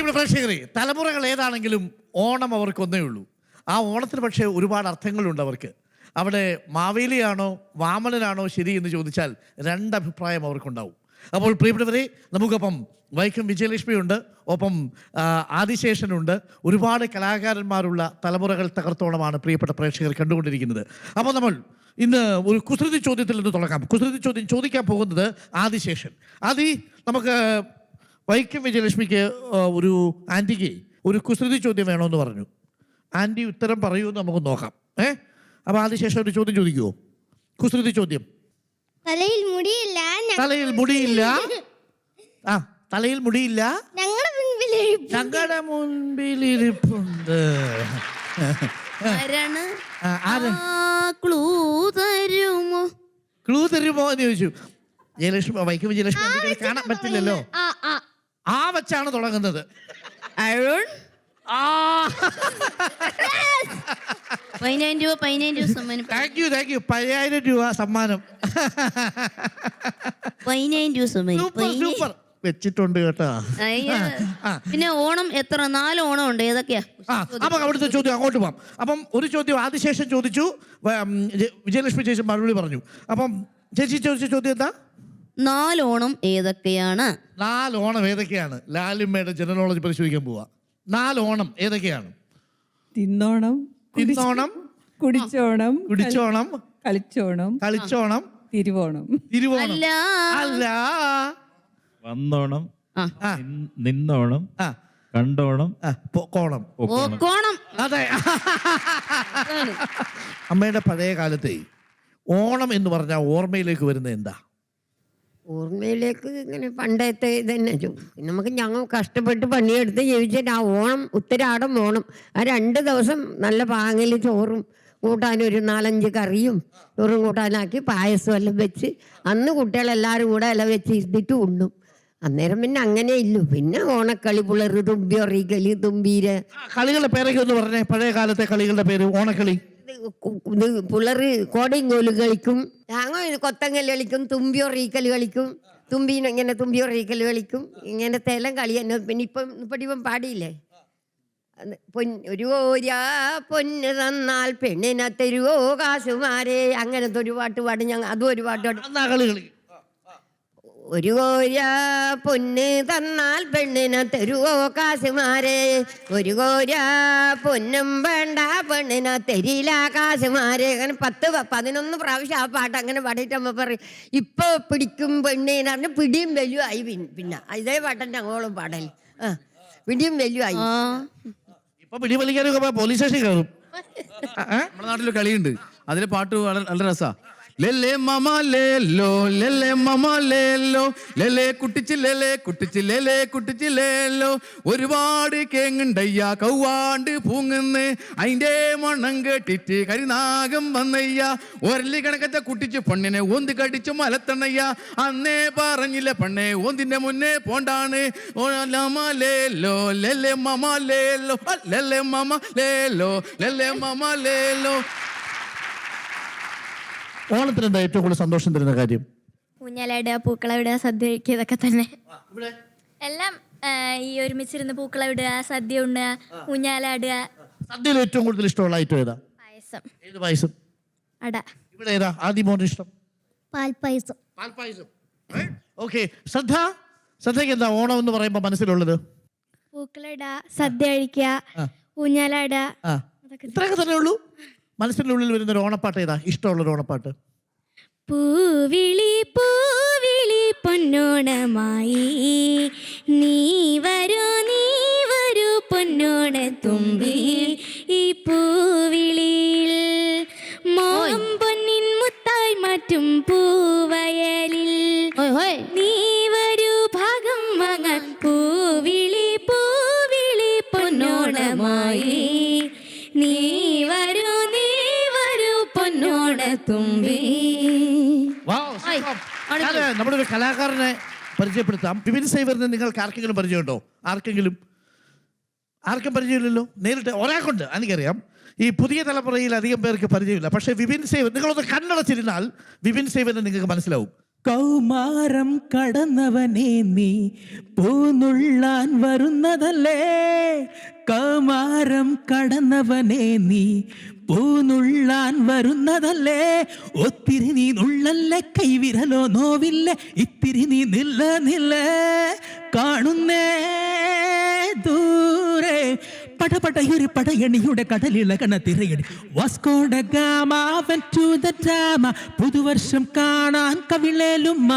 പ്രിയപ്പെട്ട പ്രേക്ഷകരെ, തലമുറകൾ ഏതാണെങ്കിലും ഓണം അവർക്കൊന്നേ ഉള്ളൂ. ആ ഓണത്തിന് പക്ഷേ ഒരുപാട് അർത്ഥങ്ങളുണ്ട് അവർക്ക്. അവിടെ മാവേലിയാണോ വാമനനാണോ ശരി എന്ന് ചോദിച്ചാൽ രണ്ടഭിപ്രായം അവർക്കുണ്ടാവും. അപ്പോൾ പ്രിയപ്പെട്ടവരെ, നമുക്കൊപ്പം വൈക്കം വിജയലക്ഷ്മിയുണ്ട്, ഒപ്പം ആദിശേഷനുണ്ട്. ഒരുപാട് കലാകാരന്മാരുള്ള തലമുറകൾ തകർത്തോണമാണ് പ്രിയപ്പെട്ട പ്രേക്ഷകർ കണ്ടുകൊണ്ടിരിക്കുന്നത്. അപ്പോൾ നമ്മൾ ഇന്ന് ഒരു കുസൃതി ചോദ്യത്തിൽ നിന്ന് തുടങ്ങാം. കുസൃതി ചോദ്യം ചോദിക്കാൻ പോകുന്നത് ആദിശേഷൻ. ആദി, നമുക്ക് വൈക്കം വിജയലക്ഷ്മിക്ക് ഒരു ആൻറ്റിക്ക് ഒരു കുസൃതി ചോദ്യം വേണമെന്ന് പറഞ്ഞു. ആൻറ്റി ഉത്തരം പറയുമെന്ന് നമുക്ക് നോക്കാം. അപ്പോൾ ആദിശേഷൻ ഒരു ചോദ്യം ചോദിക്കുമോ? കുസൃതി ചോദ്യം. തലയിൽ മുടിയില്ല. തലയിൽ മുടിയില്ല. ആ, തലയിൽ മുടിയില്ല. ഞങ്ങളുടെ മുൻപിലിരിപ്പുണ്ട്. ക്ലൂ തരുമോ എന്ന് ചോദിച്ചു. ജയലക്ഷ്മി, വൈക്കം വിജയലക്ഷ്മി കാണാൻ പറ്റില്ലല്ലോ. ആ വച്ചാണ് തുടങ്ങുന്നത്. അരുൺ, 15,000 രൂപ സമ്മാനം. താങ്ക് യു 15,000 രൂപ സമ്മാനം. 15,000 രൂപ സമ്മാനം. സൂപ്പർ വെച്ചിട്ടുണ്ട് കേട്ടോ. പിന്നെ ഓണം എത്ര? 4 ഓണം ഉണ്ട്. ഏതൊക്കെയാ? നമുക്ക് അവിടുത്തെ ചോദ്യം അങ്ങോട്ട് പോവാം. അപ്പം ഒരു ചോദ്യം ആദിശേഷൻ ചോദിച്ചു, വിജയലക്ഷ്മി ചേച്ചി മറുപടി പറഞ്ഞു. അപ്പം ചേച്ചി ചോദിച്ച ചോദ്യം എന്താ? 4 ഓണം ഏതൊക്കെയാണ്? 4 ഓണം ഏതൊക്കെയാണ്? ലാലിമ്മയുടെ ജനറൽ നോളജ് പരിശോധിക്കാൻ പോവാ. 4 ഓണം ഏതൊക്കെയാണ്? തിന്നോണം, കുടിച്ചോണം, കളിച്ചോണം, തിരുവോണം. അല്ല. വന്നോണം, നിന്നോണം, കണ്ടോണം, പോക്കോണം. അതെ. അമ്മയുടെ പഴയ കാലത്തെ ഓണം എന്ന് പറഞ്ഞാൽ ഓർമ്മയിലേക്ക് വരുന്നത് എന്താ? ഓർമ്മയിലേക്ക് ഇങ്ങനെ പണ്ടത്തെ ഇതന്നെ. നമുക്ക് ഞങ്ങൾ കഷ്ടപ്പെട്ട് പണിയെടുത്ത് ജീവിച്ചിട്ട് ആ ഓണം, ഉത്തരാടം, ഓണം, ആ 2 ദിവസം നല്ല പാങ്ങിൽ ചോറും കൂട്ടാനും ഒരു 4-5 കറിയും ചോറും കൂട്ടാനാക്കി പായസം എല്ലാം വെച്ച് അന്ന് കുട്ടികളെല്ലാവരും കൂടെ ഇല വെച്ച് ഇരുന്നിട്ട് ഉണ്ണും. അന്നേരം പിന്നെ അങ്ങനെ ഇല്ലു. പിന്നെ ഓണക്കളി, പുളറ്, തുമ്പി ഒറിക്കലി, തുമ്പീര്. കളികളുടെ പേരൊക്കെ ഒന്ന് പറഞ്ഞേ, പഴയ കാലത്തെ കളികളുടെ പേര്. ഓണക്കളി, പുളറ് കോടയും കോലും കളിക്കും, ഞങ്ങൾ കൊത്തങ്കല് കളിക്കും, തുമ്പി ഒറിക്കൽ കളിക്കും, ഇങ്ങനെ തുമ്പി ഒറിക്കൽ കളിക്കും. ഇങ്ങനത്തെ എല്ലാം കളി തന്നെ. പിന്നെ ഇപ്പം പാടിയില്ലേ, ഒരു പൊന്ന് തന്നാൽ പെണ്ണിനെ തരുവോ കാശുമാരെ, അങ്ങനത്തെ ഒരു പാട്ട് പാടും ഞങ്ങൾ. അതും ഒരു പാട്ട് പാടും. ഒരു പൊന്ന് തന്നാൽ പെണ്ണിനെ തരുവോ കാശുമാരെ, ഒരു പൊന്നും വേണ്ട പെണ്ണിനെ തരില്ല കാശുമാരെ. അങ്ങനെ 10-11 പ്രാവശ്യം ആ പാട്ട് അങ്ങനെ പാടിയിട്ട് അമ്മ പറയും, ഇപ്പൊ പിടിക്കും പെണ്ണിനെ പറഞ്ഞ് പിടിയും വെല്ലുമായി. പിന്നെ ഇതേ പാട്ടൻ്റെ അങ്ങോളം പാടൽ. പിടിയും വെല്ലുമായി. ഇപ്പൊ പിടി വലിക്കാനൊക്കെ പോലീസ് സ്റ്റേഷൻ കയറും. നമ്മുടെ നാട്ടിലൊരു കളിയുണ്ട്, അതിലെ പാട്ട് നല്ല രസാ. ലെല്ലേ മമ ലേലോ, ലെല്ലേ മമ ലേലോ, ലെല്ലേ കുട്ടിച്ച് ലെല്ലേ കുട്ടിച്ച് ലെല്ലേ കുട്ടിച്ച് ലേലോ. ഒരുപാട് കേങ്ങുണ്ടയ്യ കൗവാണ്ട് പൂങ്ങുന്ന്, അതിൻ്റെ മണം കേട്ടിട്ട് കരിനാഗം വന്നയ്യ. ഒരല്ലി കണക്കത്തെ കുട്ടിച്ച് പെണ്ണിനെ ഓന്ത് കടിച്ചു മലത്തണയ്യ. അന്നേ പറഞ്ഞില്ല പെണ്ണെ ഓന്തിന്റെ മുന്നേ പോണ്ടാണ്. മമ ലേലോ, ലെല്ലേ മമ ലേലോ, ലെല്ലേ മമ ലേലോ, ലെല്ലേ മമ ലേലോ. ഓണത്തിന് എന്താ ഏറ്റവും കൂടുതൽ സന്തോഷം തരുന്ന കാര്യം? ഊഞ്ഞാലാടുക, പൂക്കളവിടുക, സദ്യ കഴിക്കുക, ഇതൊക്കെ തന്നെ. എല്ലാം ഈ ഒരുമിച്ചിരുന്ന് പൂക്കളവിടുക, സദ്യ ഉണ്ണുക, ഊഞ്ഞാലാടുക. സദ്യയിൽ ഏറ്റവും കൂടുതൽ ഇഷ്ടമുള്ള ഐറ്റം ഏതാ? പായസം. ഏത് പായസം? അട. ഇവിടെ ഏതാ ആദ്യം മോന് ഇഷ്ടം? പാൽപ്പായസം. ഓക്കെ. ശ്രദ്ധയ്ക്ക് എന്താ ഓണം എന്ന് പറയുമ്പോൾ മനസ്സിലുള്ളത്? പൂക്കളിടുക, സദ്യ കഴിക്കുക, ഊഞ്ഞാലാടുക. ഇത്രയൊക്കെ തന്നെ ഉള്ളൂ? മനസ്സിൻ്റെ ഉള്ളിൽ വരുന്ന ഒരു ഓണപ്പാട്ട് ഏതാ ഇഷ്ടമുള്ളൊരു ഓണപ്പാട്ട്? പൂവിളി പൂവിളി പൊന്നോണമായി നീ വരൂ പൊന്നോണ തുമ്പി, ഈ പൂവിളിയിൽ മോഹം പൊന്നിൻ മുത്തായി മാറ്റും പൂവയലിൽ നീ വരൂ ഭാഗം വാങ്ങാൻ. പൂവിളി പൂവിളി പൊന്നോണമായി നീ വരൂ പൊന്നോണ തുമ്പി. നമ്മുടെ ഒരു കലാകാരനെ പരിചയപ്പെടുത്താം. വിപിൻ സേവ്യറിനെ നിങ്ങൾക്ക് ആർക്കെങ്കിലും പരിചയമുണ്ടോ? ആർക്കും പരിചയമില്ലല്ലോ. നേരിട്ട് ഒരാൾക്കുണ്ട്, എനിക്കറിയാം. ഈ പുതിയ തലമുറയിൽ അധികം പേർക്ക് പരിചയമില്ല. പക്ഷേ വിപിൻ സേവ്യർ, നിങ്ങളൊന്ന് കണ്ണടച്ചിരുന്നാൽ വിപിൻ സേവ്യറിനെ നിങ്ങൾക്ക് മനസ്സിലാവും. കൗമാരം കടന്നവനെ നീ പൂന്നുള്ളാൻ വരുന്നതല്ലേ, കൗമാരം കടന്നവനെ നീ പൂന്നുള്ളാൻ വരുന്നതല്ലേ, ഒത്തിരി നീ നുള്ളല്ലേ കൈവിരലോ നോവില്ലേ, ഇത്തിരി നീ നില്ല കാണുന്നേ ദൂരെ പടപടയൊരു പടയണിയുടെ കടലിളകണ തിരയടി. Vasco da Gama went to the drama. പുതുവർഷം കാണാൻ കവിളേലുമ്മ,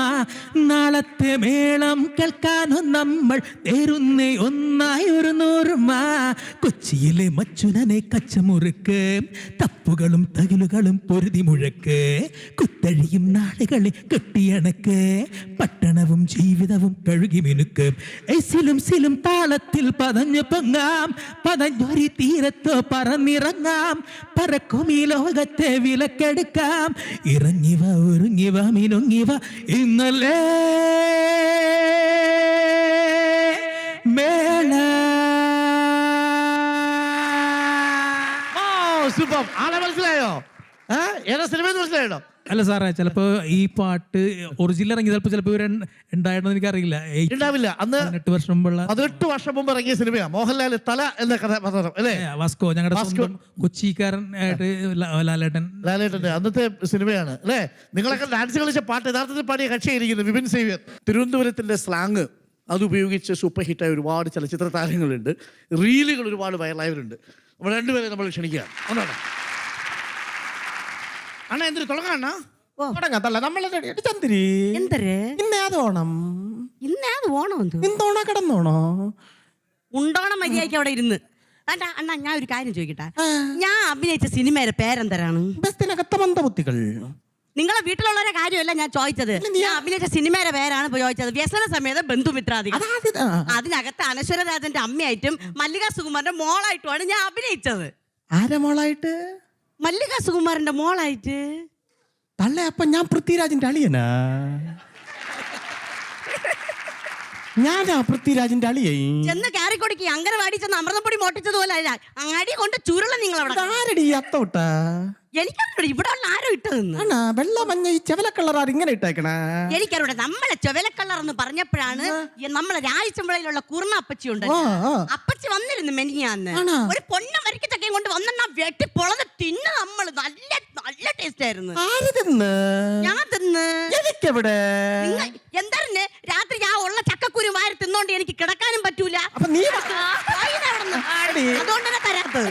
നാളത്തെ മേളം കേൾക്കാനും നമ്മൾ തേരുന്നേ ഒന്നായി ഒരു നൂറുമ. കൊച്ചിയിലെ മച്ചുനനെ കച്ചമുറുക്ക്, തപ്പുകളും തകിലുകളും പൊരുതി മുഴക്ക്, കുത്തഴിയും നാളുകളെ കെട്ടിയണക്ക്, പട്ടണവും ജീവിതവും കഴുകി മിനുക്ക്. എസിലും സിലും താളത്തിൽ പതഞ്ഞു പൊങ്ങാം, പതഞ്ഞൊരി തീരത്തോ പറന്നിറങ്ങാം, പറക്കും ഈ ലോകത്തെ വിലക്കെടുക്കാം. ഇറങ്ങിവ ഒരുങ്ങിവ മിനുങ്ങിവ ഇന്നലെ മേള. സൂപ്പർ. ആളെ മനസ്സിലായോ? ഏതാ സിനിമ മനസ്സിലായോ? അല്ല സാറേ, ചിലപ്പോ ഈ പാട്ട് ഒറിജിനൽ ഇറങ്ങി ചിലപ്പോ ഇവർ ഉണ്ടായിട്ടോ എനിക്കറിയില്ല. ഉണ്ടാവില്ല. അന്ന് 18 വർഷം മുമ്പുള്ള 18 വർഷം മുമ്പ് ഇറങ്ങിയ സിനിമയാണ് മോഹൻലാൽ തല എന്ന കഥാപാത്രം അല്ലേ? വാസ്കോ, ഞങ്ങളുടെ സ്വന്തം കൊച്ചിക്കാരനായിട്ട് ലാലേട്ടന്റെ അന്നത്തെ സിനിമയാണ് അല്ലേ? നിങ്ങളൊക്കെ ഡാൻസ് കളിച്ച പാട്ട് യഥാർത്ഥത്തിൽ പാടിയ കക്ഷിയായിരിക്കുന്നു വിപിൻ സേവ്യർ. തിരുവനന്തപുരത്തിന്റെ സ്ലാങ് അത് ഉപയോഗിച്ച് സൂപ്പർ ഹിറ്റായ ഒരുപാട് ചലച്ചിത്ര താരങ്ങളുണ്ട്, റീലുകൾ ഒരുപാട് വൈറലായവരുണ്ട്. നമ്മൾ രണ്ടുപേരെ നമ്മൾ ക്ഷണിക്കുക. അണ്ണാ എന്തിനു തുടങ്ങാണ്ണ? തുടങ്ങാത്തല്ല നമ്മളെ ചന്ദ്രി എന്തര് ഇന്നേത് ഓണം? ഇന്നത് ഓണം ഇന്നോണ കിടന്നോണോ? ഉണ്ടോണം മര്യാദയ്ക്ക് അവിടെ ഇരുന്ന്. അണ്ണാ അണ്ണാ ഞാൻ ഒരു കാര്യം ചോദിക്കട്ടെ, ഞാൻ അഭിനയിച്ച സിനിമയുടെ പേരെന്തരാണ്? ബസ്തിനകത്ത മന്ദബുദ്ധികൾ. നിങ്ങളെ വീട്ടിലുള്ളവരെ കാര്യമല്ല ഞാൻ ചോദിച്ചത്, ഞാൻ അഭിനയിച്ച സിനിമയുടെ പേരാണ് ചോദിച്ചത്. വ്യസന സമേത ബന്ധുമിത്രാദികൾ. അതിനകത്ത് അനശ്വര രാജന്റെ അമ്മയായിട്ടും മല്ലിക സുകുമാരന്റെ മോളായിട്ടുമാണ് ഞാൻ അഭിനയിച്ചത്. ആരെ മോളായിട്ട്? മല്ലിക സുകുമാരന്റെ മോളായിട്ട്. തള്ളേ, അപ്പൊ ഞാൻ പൃഥ്വിരാജിന്റെ അളിയനാ? ഞാനാ പൃഥ്വിരാജിന്റെ അളിയായി. ചെന്ന് കാറിക്കൊടുക്കി അംഗനവാടി ചെന്ന് അമൃതപ്പൊടി മോട്ടിച്ചതുപോലെ അടി കൊണ്ട് ചുരുള നിങ്ങളവിടെ. ആരടി അത്തോട്ടാ? എനിക്കറിയാം ഇവിടെ ഉള്ള ആരോ ഇട്ടതെന്ന്. ആണാ വെള്ള മഞ്ഞ ഈ ചെവല കളറാർ ഇങ്ങനെ ഇട്ടേക്കണ? എനിക്കറിയാം. നമ്മളെ ചെവല കളർ എന്ന് പറഞ്ഞപ്പോഴാണ് നമ്മളെ രാജചമ്പളയിലുള്ള കുർണ അപ്പച്ചി ഉണ്ട്, അപ്പച്ചി വന്നിരുന്നു മെനിഞ്ഞാന്ന്. ഒരു പൊണ്ണ മരിക്കച്ചക്കയും കൊണ്ട് വന്നാ വെട്ടി പൊളന്ന് തിന്ന് നമ്മള്. നല്ല നല്ല ടേസ്റ്റ് ആയിരുന്നു. ഞാൻ തിന്ന്. എന്തായിരുന്നു രാത്രി ഞാൻ ഉള്ള ചക്കക്കുരു വാരി തിന്നോണ്ട് എനിക്ക് കിടക്കാനും പറ്റൂല. അതുകൊണ്ട് തന്നെ തരാത്തത്.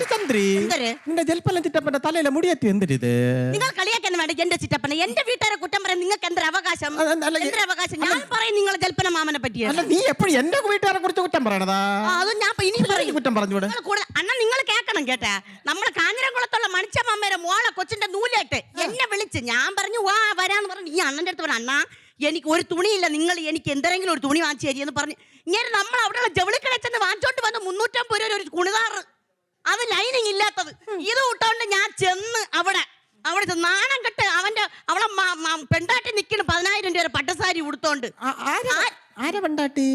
തലയിലെ മുടിയേറ്റി എന്തിരിത്? നിങ്ങൾ കളിയാക്കാൻ വേണ്ട എന്റെ ചിറ്റപ്പനെ. എന്റെ വീട്ടുകാരെ കുറ്റം പറയാൻ നിങ്ങൾക്ക് എന്തൊരു അവകാശം? അവകാശം ഞാൻ പറയും നിങ്ങളെ ജൽപ്പന മാമനെ പറ്റിയാണ്. നീ എപ്പോഴും എന്റെ വീട്ടുകാരെ കുറിച്ച് കുറ്റം പറയണതാ? അതും ഞാൻ ഇനി പറയും കുറ്റം പറഞ്ഞൂടെ? അണ്ണൻ നിങ്ങൾ കേൾക്കണം കേട്ടാ. നമ്മളെ കാഞ്ഞിരംകുളത്തുള്ള മണിച്ചമ്മേരെ മോളെ കൊച്ചിന്റെ നൂലായിട്ട് എന്നെ വിളിച്ച് ഞാൻ പറഞ്ഞു വാ വരാന്ന് പറഞ്ഞു. ഈ അണ്ണന്റെ അടുത്ത് പറഞ്ഞു, അണ്ണാ എനിക്ക് ഒരു തുണിയില്ല, നിങ്ങൾ എനിക്ക് എന്തെങ്കിലും ഒരു തുണി വാങ്ങിച്ചു തരിയെന്ന് പറഞ്ഞു. ഇങ്ങനെ നമ്മൾ അവിടെയുള്ള ജവളിക്കടയിൽ ചെന്ന് വാങ്ങിച്ചോണ്ട് വന്ന് 350 രൂപ ഒരു കുണിതാറ്, അത് ലൈനിങ് ഇല്ലാത്തത്. ഇത് വിട്ടോണ്ട് ഞാൻ ചെന്ന് അവിടെ നാണം കെട്ട് അവളെ പെണ്ടാട്ടി നിൽക്കുന്നു 10,000 രൂപ പട്ടുസാരി ഉടുത്തോണ്ട്. അവന്റെ പെണ്ടാട്ടി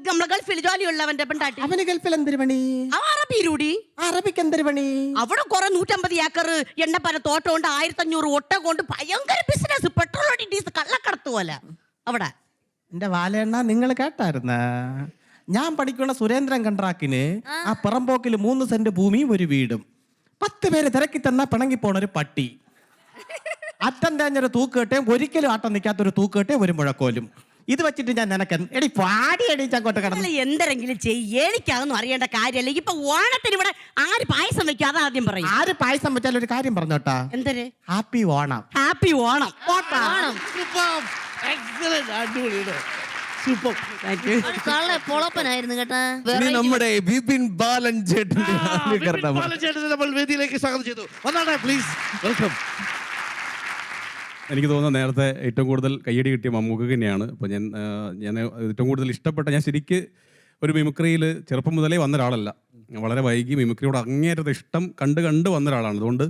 നമ്മളെ ഗൾഫിൽ ജോലിയുള്ളവന്റെ പെണ്ടാട്ടി. അവന് ഗൾഫിൽ എന്തൊരു പണി? അറബിയിലൂടി. അറബിക്ക് എന്തൊരു പണി? അവിടെ കുറെ 150 ഏക്കർ എണ്ണപ്പന തോട്ടമുണ്ട്, 1500 ഒട്ട കൊണ്ട് ഭയങ്കര ബിസിനസ്, പെട്രോൾ ഡീസൽ കള്ളക്കടത്ത് പോലെ അവിടെ. എന്റെ വാലേണ്ണ നിങ്ങൾ കേട്ടായിരുന്ന? ഞാൻ പഠിക്കുന്ന സുരേന്ദ്രൻ കണ്ട്രാക്കിന് ആ പുറമ്പോക്കിൽ 3 സെന്റ് ഭൂമിയും ഒരു വീടും 10 പേര് തിരക്കി തന്ന പിണങ്ങി പോണ ഒരു പട്ടി, അറ്റം തേഞ്ഞൊരു തൂക്കുകെട്ടയും ഒരിക്കലും ആട്ടം നിൽക്കാത്തൊരു തൂക്കുകെട്ടയും ഒരു മുഴക്കോലും. ഇത് വെച്ചിട്ട് ഞാൻ നിനക്ക് എടി പാടി അങ്ങോട്ട് കിടന്നു എന്തെങ്കിലും ചെയ്യ്. എനിക്കതൊന്നും അറിയേണ്ട കാര്യമല്ല. ഇപ്പൊ ഓണത്തിന് ഇവിടെ ആര് പായസം വെക്കും അതാദ്യം പറയും. ആര് പായസം വെച്ചാൽ ഒരു കാര്യം പറഞ്ഞോട്ടാ? എന്തര്? ഹാപ്പി ഓണം. ഹാപ്പി ഓണം. പൊളപ്പനായിരുന്നു കേട്ടാ. നമ്മുടെ വിപിൻ ബാലൻ ചേട്ടന്റെ നമ്മൾ വേദിയിലേക്ക് സ്വാഗതം ചെയ്തു. വന്നാട്ടെ പ്ലീസ്. വെൽക്കം. എനിക്ക് തോന്നുന്നത് നേരത്തെ ഏറ്റവും കൂടുതൽ കയ്യടി കിട്ടിയ മമ്മൂക്ക തന്നെയാണ്. അപ്പോൾ ഞാൻ ഏറ്റവും കൂടുതൽ ഇഷ്ടപ്പെട്ട, ഞാൻ ശരിക്ക് ഒരു മിമിക്രിയിൽ ചെറുപ്പം മുതലേ വന്ന ഒരാളല്ല, വളരെ വൈകി മിമിക്രിയോട് അങ്ങേയറ്റത്തെ ഇഷ്ടം കണ്ട് വന്ന ഒരാളാണ്. അതുകൊണ്ട്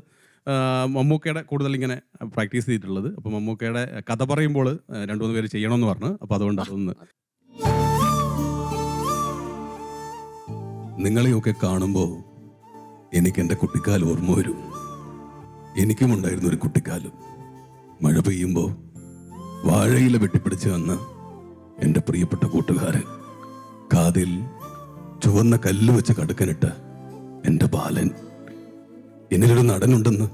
മമ്മൂക്കയുടെ കൂടുതൽ ഇങ്ങനെ പ്രാക്ടീസ് ചെയ്തിട്ടുള്ളത്. അപ്പോൾ മമ്മൂക്കയുടെ കഥ പറയുമ്പോൾ 2-3 പേര് ചെയ്യണമെന്ന് പറഞ്ഞു. അപ്പോൾ അതുകൊണ്ട് അതൊന്ന് നിങ്ങളെയൊക്കെ കാണുമ്പോൾ എനിക്ക് എൻ്റെ കുട്ടിക്കാലം ഓർമ്മ വരും. എനിക്കും ഉണ്ടായിരുന്നു ഒരു കുട്ടിക്കാലം. മഴ പെയ്യുമ്പോൾ വാഴയില വെട്ടിപ്പിടിച്ച് വന്ന് എൻ്റെ പ്രിയപ്പെട്ട കൂട്ടുകാരൻ കാതിൽ ചുവന്ന കല്ല് വെച്ച് കടുക്കനിട്ട് എൻ്റെ ബാലൻ എന്നിലൊരു നടനുണ്ടെന്ന്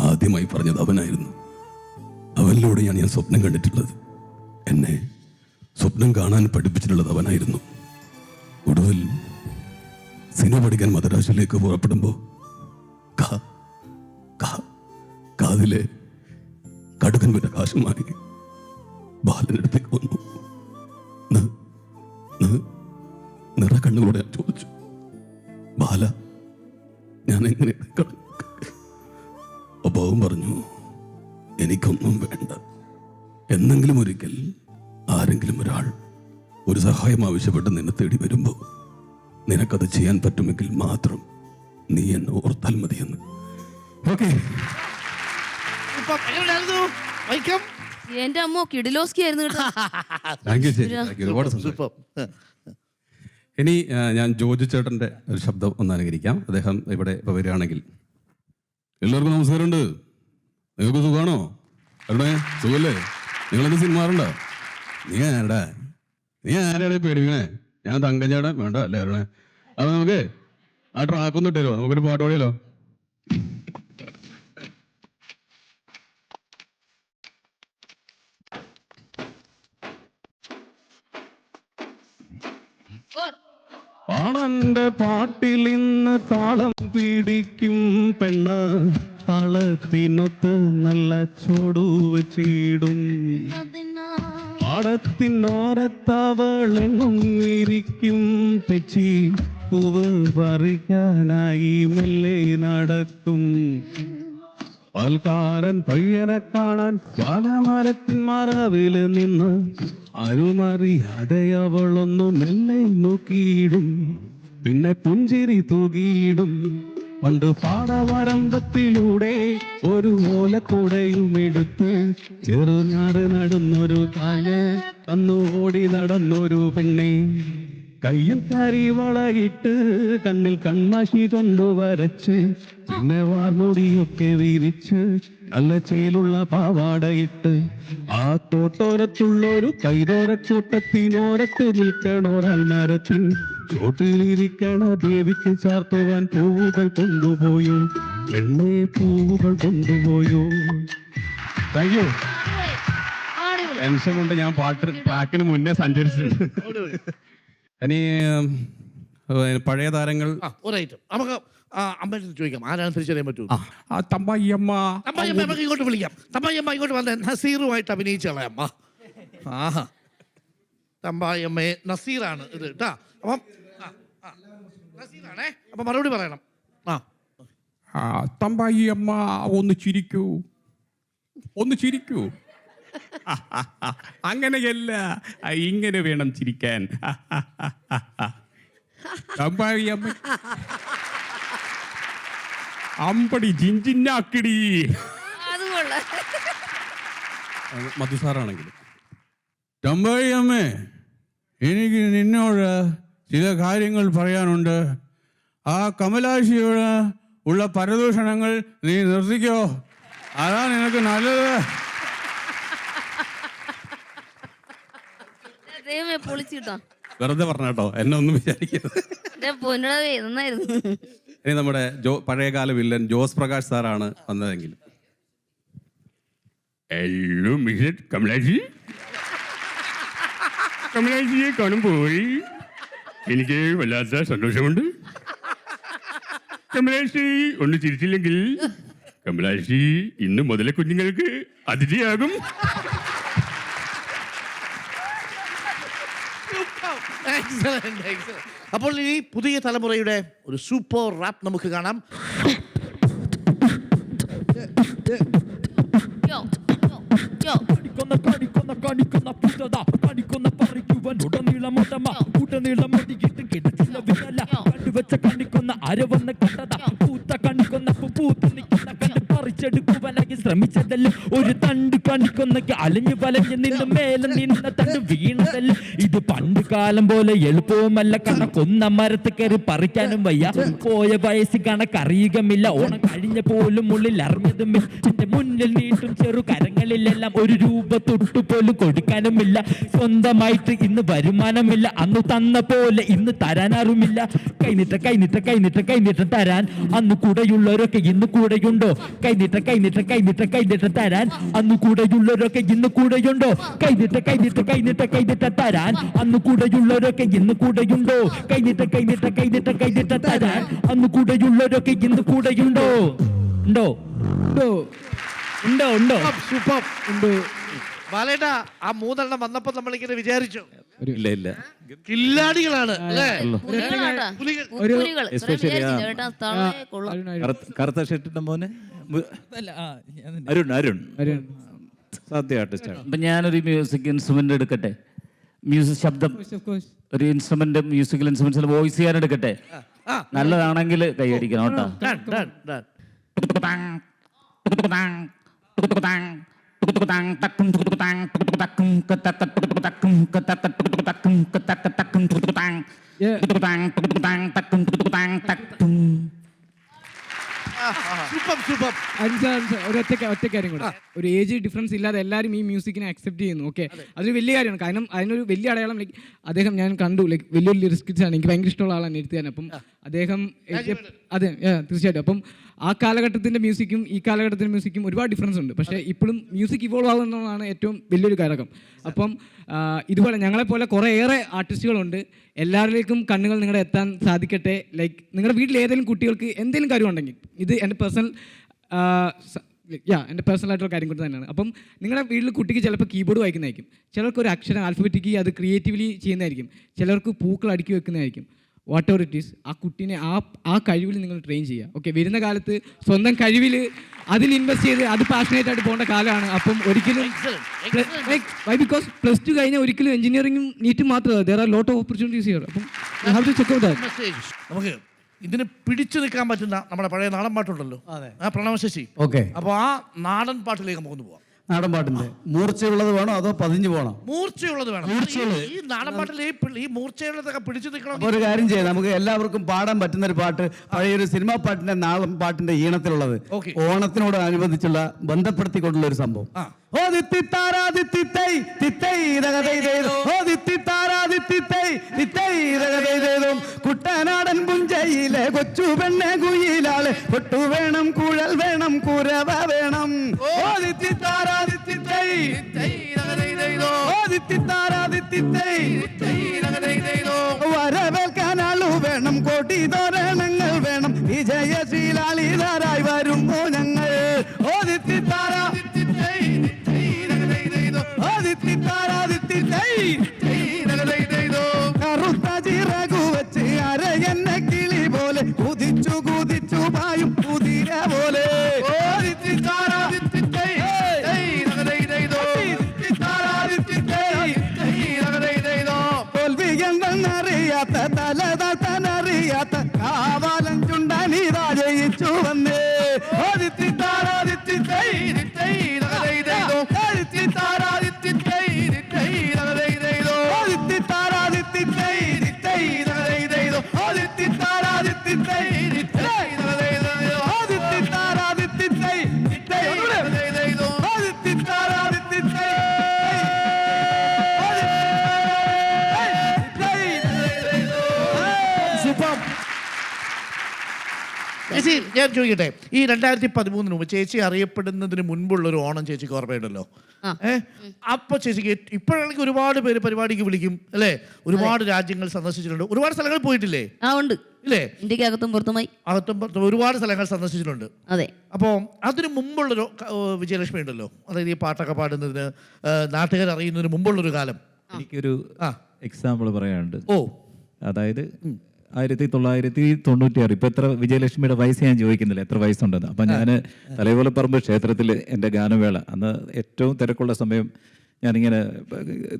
ആദ്യമായി പറഞ്ഞത് അവനായിരുന്നു. അവനിലൂടെയാണ് ഞാൻ സ്വപ്നം കണ്ടിട്ടുള്ളത്. എന്നെ സ്വപ്നം കാണാൻ പഠിപ്പിച്ചിട്ടുള്ളത് അവനായിരുന്നു. ഒടുവിൽ സിനിമ പഠിക്കാൻ മദ്രാസിലേക്ക് പുറപ്പെടുമ്പോൾ കാതിലെ കടുക്കൻ വിറ്റ കാശുമായി ബാലനടുത്തേക്ക് വന്നു. നിറക്കണ്ണുകളോടെ ഞാൻ ചോദിച്ചു, ബാല, ഞാൻ എങ്ങനെ? അപ്പോൾ അവൻ പറഞ്ഞു, എനിക്കൊന്നും വേണ്ട. എന്നെങ്കിലും ഒരിക്കൽ ആരെങ്കിലും ഒരാൾ ഒരു സഹായം ആവശ്യപ്പെട്ട് നിന്നെ തേടി വരുമ്പോൾ നിനക്കത് ചെയ്യാൻ പറ്റുമെങ്കിൽ മാത്രം നീ എന്നെ ഓർത്താൽ മതിയെന്ന്. ഓക്കെ, എന്റെ അമ്മ കിടിലോസ്കി ആയിരുന്നു കേട്ടോ. താങ്ക് യു ചേച്ചി, ഒരുപാട് സന്തോഷം. ഇനി ഞാൻ ജോജു ചേട്ടൻ്റെ ഒരു ശബ്ദം ഒന്ന് അനുകരിക്കാം. അദ്ദേഹം ഇവിടെ ഇപ്പോൾ വരികയാണെങ്കിൽ. എല്ലാവർക്കും നമസ്കാരമുണ്ട്. നിങ്ങൾക്ക് സുഖമാണോ? അവിടെ സുഖല്ലേ? നിങ്ങളൊക്കെ സിനിമ കാണുന്നുണ്ടോ? നീ ആരാടെ പേടിക്കണേ? ഞാൻ തങ്കഞ്ചേട്ടൻ വേണ്ട അല്ലേ അറിയണേ? അപ്പൊ നമുക്ക് ആ ട്രാക്കൊന്നും ഇട്ടല്ലോ, നമുക്കൊരു പാട്ട് പാടിയല്ലോ. ആളന്റെ പാട്ടിൽ ഇന്ന് താളം പിടിക്കും പെണ്ണ്, താളത്തിനൊത്ത് നല്ല ചോടു വെച്ചിടും. പാടത്തിനോരത്തവളെങ്ങും ഇരിക്കും തെച്ചി, പൂവ് പറിക്കാനായി മെല്ലെ നടക്കും. പാൽക്കാരൻ പയ്യനെ കാണാൻ പാലമരത്തിൻ മറവില് നിന്ന് അരുമറിയാതെ അവളൊന്നു മെല്ലെ നോക്കിയിടും. പിന്നെ പുഞ്ചിരി തൂകിയിടും. പണ്ട് പാടവരമ്പത്തിലൂടെ ഒരു ഓലക്കൂടയും എടുത്ത് ചെറുഞാറ് നടന്നൊരു കാല് തന്നു ഓടി നടന്നൊരു പെണ്ണെ. കയ്യിൽ കരിവളയിട്ട് കണ്ണിൽ കൺമഷി കൊണ്ടു വരച്ച് പിന്നെ വാർമുടിയൊക്കെ വിരിച്ച് നല്ല ചേലുള്ള പാവാടയിട്ട് ആ തോട്ടോരത്തുള്ളൊരു കൈതോരക്കൂട്ടത്തിനോരത്ത് നിൽക്കണോരൽമരത്തിൻ ചോട്ടിലിരിക്കണ ദേവിക്ക് ചാർത്തുവാൻ പൂവുകൾ കൊണ്ടുപോയോ, എണ്ണേ പൂവുകൾ കൊണ്ടുപോയോ. Thank you. ടെൻഷൻ കൊണ്ട് ഞാൻ ട്രാക്കിന് മുന്നേ സഞ്ചരിച്ചിട്ടുണ്ട്. ഇനി പഴയ താരങ്ങൾ നമുക്ക് അമ്മയുടെ ചോദിക്കാം, ആരാണ് തിരിച്ചറിയാൻ പറ്റൂ? തമ്പായിയമ്മ. തമ്പായിയമ്മ നമുക്ക് ഇങ്ങോട്ട് വിളിക്കാം. തമ്പായിയമ്മ ഇങ്ങോട്ട് വന്നേ. നസീറുമായിട്ട് അഭിനയിച്ചോളെ അമ്മ. ആഹാ, തമ്പായിയമ്മയെ നസീറാണ് ഇത് കേട്ടാ. അപ്പം നസീറാണേ, അപ്പൊ മറുപടി പറയണം. തമ്പായിയമ്മ ഒന്ന് ചിരിക്കൂ, ഒന്ന് ചിരിക്കൂ. അങ്ങനെയല്ല, ഇങ്ങനെ വേണം ചിരിക്കാൻ. തമ്പായിയമ്മ അമ്പടി ജിഞ്ചിന്നാക്കിടി. മധുസാറാണെങ്കിൽ തമ്പായിയമ്മേ, എനിക്ക് നിന്നോട് ചില കാര്യങ്ങൾ പറയാനുണ്ട്. ആ കമലാക്ഷിയോട് ഉള്ള പരദൂഷണങ്ങൾ നീ നിർത്തിക്കോ, അതാ നിനക്ക് നല്ലത്. വെറുതെ പറഞ്ഞോ, എന്നെ ഒന്നും വിചാരിക്കരുത്. ഇനി നമ്മുടെ പഴയകാല വില്ലൻ ജോസ് പ്രകാശ് സാറാണ് വന്നതെങ്കിൽ. ഹലോ മിസ്റ്റർ കമലാക്ഷി, കമലാക്ഷിയെ കാണുമ്പോൾ എനിക്ക് വല്ലാത്ത സന്തോഷമുണ്ട്. കമലാക്ഷി ഒന്ന് ചിരിച്ചില്ലെങ്കിൽ കമലാക്ഷി ഇന്ന് മുതലേ കുഞ്ഞുങ്ങൾക്ക് അതിഥിയാകും. അപ്പോൾ ഈ പുതിയ തലമുറയുടെ ഒരു സൂപ്പർ റാപ്പ് നമുക്ക് കാണാം. ശ്രമിച്ചതല്ലേ ഒരു തണ്ട് കണിക്കൊന്നൊക്കെ അലിഞ്ഞു പലഞ്ഞു നിന്നും മേലെ നിന്ന തണ്ട് വീണതല്ല. ഇത് പണ്ട് കാലം പോലെ എളുപ്പവുമല്ല, കണക്കൊന്ന മരത്ത് കയറി പറിക്കാനും വയ്യ. പോയ വയസ്സ് കണക്കറിയുകമില്ല, ഓണം കഴിഞ്ഞ പോലും ഉള്ളിൽ അറിഞ്ഞതുമില്ല. എന്റെ മുന്നിൽ നീട്ടും ചെറു കരങ്ങളിലെല്ലാം ഒരു രൂപ തൊട്ടുപോലും കൊടുക്കാനുമില്ല. സ്വന്തമായിട്ട് ഇന്ന് വരുമാനമില്ല, അന്ന് തന്ന പോലെ ഇന്ന് തരാനാറുമില്ല. കൈനീട്ട കൈനീട്ട കൈനീട്ട കൈനീട്ടം തരാൻ അന്ന് കൂടെയുള്ളവരൊക്കെ ഇന്ന് കൂടെയുണ്ടോ? കൈനീട്ട കൈനീട്ട കൈനീട്ട കൈനീട്ടം തരാൻ അന്ന് കൂടെയുള്ളവരൊക്കെ ഇന്ന് കൂടെയുണ്ടോ? കൈനീട്ട കൈനീട്ട കൈനീട്ട കൈനീട്ട തരാൻ അന്ന് കൂടെയുള്ളവരൊക്കെ ഇന്ന് കൂടെയുണ്ടോ? കൈനീട്ട കൈനീട്ട കൈനീട്ട കൈനീട്ട തരാൻ അന്ന് കൂടെയുള്ളവരൊക്കെ ഇന്ന് കൂടെയുണ്ടോ? ഉണ്ടോ ഉണ്ടോ ഉണ്ടോ ഉണ്ടോ? സൂപ്പർ ഉണ്ട്. ബാലേട്ടാ, ആ 3 എണ്ണം വന്നപ്പോ നമ്മളിങ്ങനെ വിചാരിച്ചു ഇല്ല ഇല്ല കില്ലാടികളാണ് അല്ലേ? പുലികൾ. എസ്പെഷ്യലി കറുത്ത ഷർട്ടിന്റെ മോനെ അരുൺ അരുൺ സാധ്യ ആർട്ടിസ്റ്റാണ്. അപ്പം ഞാനൊരു മ്യൂസിക് ഇൻസ്ട്രുമെന്റ് എടുക്കട്ടെ, മ്യൂസിക് ശബ്ദം, ഒരു ഇൻസ്ട്രുമെന്റ്, മ്യൂസിക്കൽ ഇൻസ്ട്രുമെന്റ്സിൽ വോയിസ് ചെയ്യാൻ എടുക്കട്ടെ. നല്ലതാണെങ്കിൽ കൈയടിക്കണം കേട്ടോ. ഒറ്റ കാര്യം കൂടെ, ഒരു ഏജ് ഡിഫറൻസ് ഇല്ലാതെ എല്ലാവരും ഈ മ്യൂസിക്കിനെ അക്സെപ്റ്റ് ചെയ്യുന്നു. ഓക്കെ, അതൊരു വലിയ കാര്യമാണ്. കാരണം അതിനൊരു വലിയ അടയാളം അദ്ദേഹം ഞാൻ കണ്ടു, ലൈക്ക് വലിയൊരു ലിറിക്സ് ആണ്. എനിക്ക് ഭയങ്കര ഇഷ്ടമുള്ള ആളാണ് എഴുത്തുകാരൻ. അപ്പം അദ്ദേഹം അതെ തീർച്ചയായിട്ടും. അപ്പം ആ കാലഘട്ടത്തിൻ്റെ മ്യൂസിക്കും ഈ കാലഘട്ടത്തിൻ്റെ മ്യൂസിക്കും ഒരുപാട് ഡിഫറൻസ് ഉണ്ട്. പക്ഷേ ഇപ്പോഴും മ്യൂസിക് ഇവോൾവ് ആകുന്നതാണ് ഏറ്റവും വലിയൊരു ഘടകം. അപ്പം ഇതുപോലെ ഞങ്ങളെപ്പോലെ കുറേയേറെ ആർട്ടിസ്റ്റുകളുണ്ട്. എല്ലാവരിലേക്കും കണ്ണുകൾ നിങ്ങളുടെ എത്താൻ സാധിക്കട്ടെ. ലൈക്ക് നിങ്ങളുടെ വീട്ടിൽ ഏതെങ്കിലും കുട്ടികൾക്ക് എന്തെങ്കിലും കാര്യമുണ്ടെങ്കിൽ, ഇത് എൻ്റെ എൻ്റെ പേഴ്സണലായിട്ടുള്ള കാര്യം കൊണ്ട് തന്നെയാണ്. അപ്പം നിങ്ങളുടെ വീട്ടിൽ കുട്ടിക്ക് ചിലപ്പോൾ കീബോർഡ് വായിക്കുന്നതായിരിക്കും, ചിലർക്ക് ഒരു അക്ഷരം ആൽഫബറ്റിക്ക് അത് ക്രിയേറ്റീവ്ലി ചെയ്യുന്നതായിരിക്കും, ചിലർക്ക് പൂക്കൾ അടുക്കി വെക്കുന്നതായിരിക്കും. വാട്ട് എവർ ഇറ്റ് ഈസ്, ആ കുട്ടീനെ ആ കഴിവിൽ നിങ്ങൾ ട്രെയിൻ ചെയ്യുക. ഓക്കെ, വരുന്ന കാലത്ത് സ്വന്തം കഴിവിൽ അതിൽ ഇൻവെസ്റ്റ് ചെയ്ത് അത് പാഷനേറ്റ് ആയിട്ട് പോകേണ്ട കാലമാണ്. അപ്പം ഒരിക്കലും ബിക്കോസ് +2 കഴിഞ്ഞാൽ ഒരിക്കലും എഞ്ചിനീയറിംഗും നീറ്റും മാത്രമല്ല, there are lot of opportunities here. അപ്പം you have to check out that. നമുക്ക് ഇതിന് പിടിച്ചു നിൽക്കാൻ പറ്റുന്ന നമ്മുടെ പഴയ നാടൻ പാട്ടുണ്ടല്ലോ, ആ പ്രണവശശി. ഓക്കെ, അപ്പോൾ ആ നാടൻ പാട്ടിലേക്ക് നമുക്ക് പോവാം. നാടൻ പാട്ടിന്റെ മൂർച്ചയുള്ളത് വേണോ അതോ പതിഞ്ഞു പോകണോ? മൂർച്ചയുള്ളത് വേണം. ഈ നാടൻ പാട്ടിൽ ഈ മൂർച്ചയുള്ളതൊക്കെ പിടിച്ചു നിൽക്കണം. ഒരു കാര്യം ചെയ്യാം, നമുക്ക് എല്ലാവർക്കും പാടാൻ പറ്റുന്ന ഒരു പാട്ട്, പഴയൊരു സിനിമാ പാട്ടിന്റെ നാടൻ പാട്ടിന്റെ ഈണത്തിലുള്ളത്, ഓണത്തിനോട് അനുബന്ധിച്ചുള്ള ബന്ധപ്പെടുത്തിക്കൊണ്ടുള്ള ഒരു സംഭവം. കുട്ടനാടൻ പുഞ്ചയിലെ കൊച്ചു പെണ്ണെ കുയിലാളെ പൊട്ടു വേണം, കുഴൽ വേണം, കുരവ വേണം. വരവേൽക്കാനാളു വേണം, കോടി തോരണങ്ങൾ വേണം, വിജയശീലാളിതാരായി വരുമ്പോ ഞങ്ങൾ. കറുത്ത ചിറകു വെച്ച് അരയന്ന കിളി പോലെ കുതിച്ചു കുതിച്ചു പായും കുതിര പോലെ. തോൽവി എന്തെന്നറിയാത്ത തലതാത്തനറിയാത്ത കാവാലം ചുണ്ടനിതാ ജയിച്ചു വന്നേ. ചേച്ചി, ഞാൻ ചോദിക്കട്ടെ, ഈ 2013 മുമ്പ് ചേച്ചി അറിയപ്പെടുന്നതിന് മുൻപുള്ള ഒരു ഓണം ചേച്ചിക്ക് ഓർമ്മയുണ്ടല്ലോ? അപ്പൊ ചേച്ചിക്ക് ഇപ്പോഴാണെങ്കിൽ ഒരുപാട് പേര് പരിപാടിക്ക് വിളിക്കും അല്ലേ? ഒരുപാട് രാജ്യങ്ങൾ സന്ദർശിച്ചിട്ടുണ്ട്, ഒരുപാട് സ്ഥലങ്ങളിൽ പോയിട്ടില്ലേ? ഉണ്ട് ഇല്ലേ? ഇന്ത്യക്ക് അകത്തും പുറത്തുമായി ഒരുപാട് സ്ഥലങ്ങൾ സന്ദർശിച്ചിട്ടുണ്ട്. അതെ. അപ്പോൾ അതിന് മുമ്പുള്ളൊരു വിജയലക്ഷ്മി ഉണ്ടല്ലോ, അതായത് ഈ പാട്ടൊക്കെ പാടുന്നതിന് നാട്ടുകാർ അറിയുന്നതിന് മുമ്പുള്ളൊരു കാലം. എനിക്കൊരു എക്സാമ്പിൾ പറയാനുണ്ട്. അതായത് 1996, ഇപ്പൊ എത്ര വിജയലക്ഷ്മിയുടെ വയസ്സ് ഞാൻ ചോദിക്കുന്നില്ല, എത്ര വയസ്സുണ്ടെന്ന്. അപ്പം ഞാൻ തലയോലപ്പറമ്പ് ക്ഷേത്രത്തിൽ എൻ്റെ ഗാനമേള, അന്ന് ഏറ്റവും തിരക്കുള്ള സമയം, ഞാനിങ്ങനെ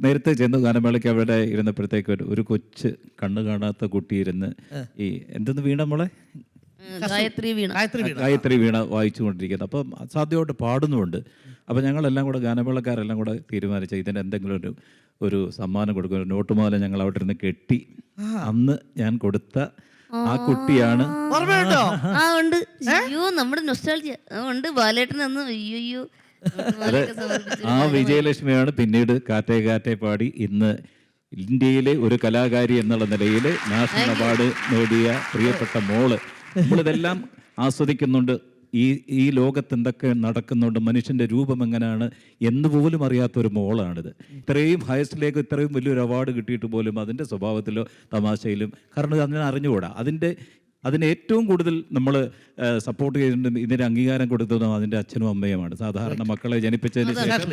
നേരത്തെ ചെന്ന് ഗാനമേളയ്ക്ക് അവിടെ ഇരുന്നപ്പോഴത്തേക്ക് ഒരു കൊച്ച് കണ്ണ് കാണാത്ത കുട്ടി ഇരുന്ന് ഈ എന്തെന്ന് വീണ മോളെ ഗായത്രി വീണ വായിച്ചുകൊണ്ടിരിക്കുന്നത്. അപ്പം അസാധ്യമായിട്ട് പാടുന്നുമുണ്ട്. അപ്പോൾ ഞങ്ങളെല്ലാം കൂടെ ഗാനമേളക്കാരെല്ലാം കൂടെ തീരുമാനിച്ച ഇതിന് എന്തെങ്കിലും ഒരു സമ്മാനം കൊടുക്കും. ഒരു നോട്ടുമാല ഞങ്ങൾ അവിടെ ഇരുന്ന് കെട്ടി അന്ന് ഞാൻ കൊടുത്ത ആ കുട്ടിയാണ്. ഓർമ്മയുണ്ടോ? ആ ഉണ്ട്. അയ്യോ നമ്മുടെ നൊസ്റ്റാൾജിയ ഉണ്ട്. ബാലേട്ടൻ അന്ന് അയ്യോ ആ വിജയലക്ഷ്മിയാണ് പിന്നീട് കാറ്റേ കാറ്റേ പാടി ഇന്ന് ഇന്ത്യയിലെ ഒരു കലാകാരി എന്നുള്ള നിലയിൽ നാഷണൽ അവാർഡ് നേടിയ പ്രിയപ്പെട്ട മോള്. നമ്മളിതെല്ലാം ആസ്വദിക്കുന്നുണ്ട്. ഈ ലോകത്ത് എന്തൊക്കെ നടക്കുന്നുണ്ട്, മനുഷ്യൻ്റെ രൂപം എങ്ങനെയാണ് എന്ന് പോലും അറിയാത്തൊരു മോളാണിത്. ഇത്രയും ഹയസ്റ്റിലേക്ക് ഇത്രയും വലിയൊരു അവാർഡ് കിട്ടിയിട്ട് പോലും അതിൻ്റെ സ്വഭാവത്തിലോ തമാശയിലും, കാരണം അതിനെ അറിഞ്ഞുകൂടാ. അതിന് ഏറ്റവും കൂടുതൽ നമ്മൾ സപ്പോർട്ട് ചെയ്തിട്ടുണ്ട്, ഇതിന് അംഗീകാരം കൊടുത്തതും അതിൻ്റെ അച്ഛനും അമ്മയുമാണ്. സാധാരണ മക്കളെ ജനിപ്പിച്ചതിന് ശേഷം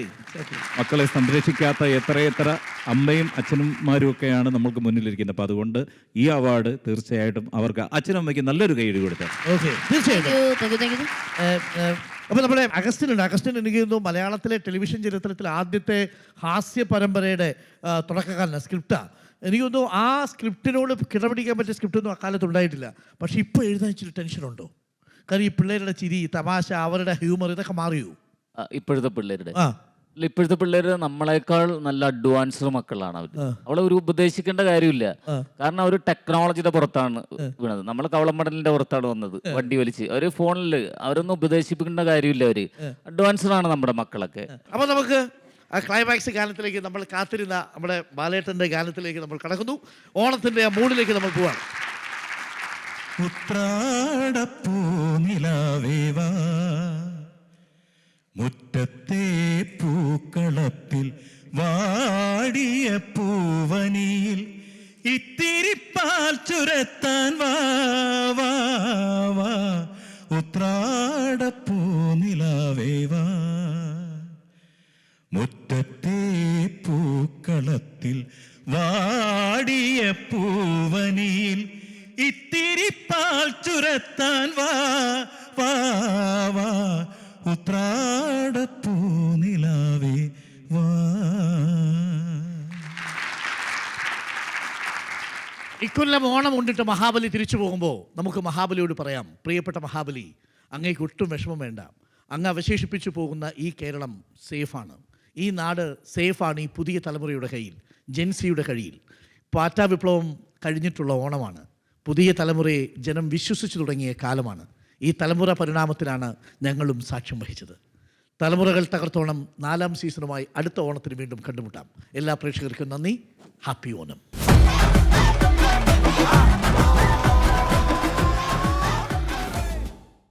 മക്കളെ സംരക്ഷിക്കാത്ത എത്ര അമ്മയും അച്ഛനുമാരും ഒക്കെയാണ് നമ്മൾക്ക് മുന്നിലിരിക്കുന്നത്. അപ്പോൾ അതുകൊണ്ട് ഈ അവാർഡ് തീർച്ചയായിട്ടും അവർക്ക് അച്ഛനും അമ്മയ്ക്ക് നല്ലൊരു കൈയ്യടി കൊടുത്താൽ. ഓക്കെ, തീർച്ചയായിട്ടും. അപ്പോൾ നമ്മുടെ അഗസ്റ്റിൻ എനിക്ക് തോന്നുന്നു മലയാളത്തിലെ ടെലിവിഷൻ ചരിത്രത്തിൽ ആദ്യത്തെ ഹാസ്യ പരമ്പരയുടെ തുടക്കക്കാരനാണ്. സ്ക്രിപ്റ്റാണ്. എനിക്ക് തോന്നുന്നു ആ സ്ക്രിപ്റ്റിനോട് കിടപിടിക്കാൻ പറ്റിയ സ്ക്രിപ്റ്റൊന്നും അക്കാലത്ത് ഉണ്ടായിട്ടില്ല. പക്ഷെ ഇപ്പോൾ എഴുതാൻ ഇച്ചിരി ടെൻഷനുണ്ടോ? കാരണം ഈ പിള്ളേരുടെ ചിരി, തമാശ, അവരുടെ ഹ്യൂമർ ഇതൊക്കെ മാറിയോ ഇപ്പോഴത്തെ പിള്ളേർ നമ്മളെക്കാൾ നല്ല അഡ്വാൻസ്ഡ് മക്കളാണ് അവർ. അവളെ ഒരു ഉപദേശിക്കേണ്ട കാര്യമില്ല, കാരണം അവർ ടെക്നോളജിയുടെ പുറത്താണ് വീണത്. നമ്മൾ കവളമടലിന്റെ പുറത്താണ് വന്നത് വണ്ടി വലിച്ച്. അവര് ഫോണിൽ അവരൊന്നും ഉപദേശിപ്പിക്കേണ്ട കാര്യമില്ല, അവര് അഡ്വാൻസ്ഡ് ആണ് നമ്മുടെ മക്കളൊക്കെ. അപ്പോൾ നമുക്ക് ആ ക്ലൈമാക്സ് ഗാനത്തിലേക്ക് നമ്മൾ കാത്തിരുന്ന നമ്മുടെ ബാലേട്ടൻ്റെ ഗാനത്തിലേക്ക് നമ്മൾ കടക്കുന്നു. ഓണത്തിൻ്റെ ആ മൂഡിലേക്ക് നമ്മൾ പോവാണ്. ഉത്രാടപ്പൂനിലാവേവാ മുറ്റത്തെ പൂക്കളത്തിൽ വാടിയ പൂവനിയിൽ ഇത്തിരി പാൽ ചുരത്താൻ വാ വാ വാ ഉത്രാടപ്പൂനിലാവേവാ മുറ്റത്തെ പൂക്കളത്തിൽ വാടിയ പൂവനിയിൽ ഇത്തിരി പാൽ ചുരത്താൻ വാ വാ വാ ഉത്രാടപ്പൂനിലാവേ വാ. ഇക്കൊല്ലം ഓണം ഉണ്ടിട്ട് മഹാബലി തിരിച്ചു പോകുമ്പോൾ നമുക്ക് മഹാബലിയോട് പറയാം, പ്രിയപ്പെട്ട മഹാബലി, അങ്ങേക്ക് ഒട്ടും വിഷമം വേണ്ട. അങ്ങ് അവശേഷിപ്പിച്ചു പോകുന്ന ഈ കേരളം സേഫാണ്. ഈ നാട് സേഫാണ് ഈ പുതിയ തലമുറയുടെ കയ്യിൽ, ജെൻസിയുടെ കയ്യിൽ. പാറ്റാ വിപ്ലവം കഴിഞ്ഞിട്ടുള്ള ഓണമാണ്. പുതിയ തലമുറയെ ജനം വിശ്വസിച്ചു തുടങ്ങിയ കാലമാണ്. ഈ തലമുറ പരിണാമത്തിനാണ് ഞങ്ങളും സാക്ഷ്യം വഹിച്ചത്. തലമുറകൾ തകർത്തോണം 4ാം സീസണുമായി അടുത്ത ഓണത്തിന് വീണ്ടും കണ്ടുമുട്ടാം. എല്ലാ പ്രേക്ഷകർക്കും നന്ദി. ഹാപ്പി ഓണം.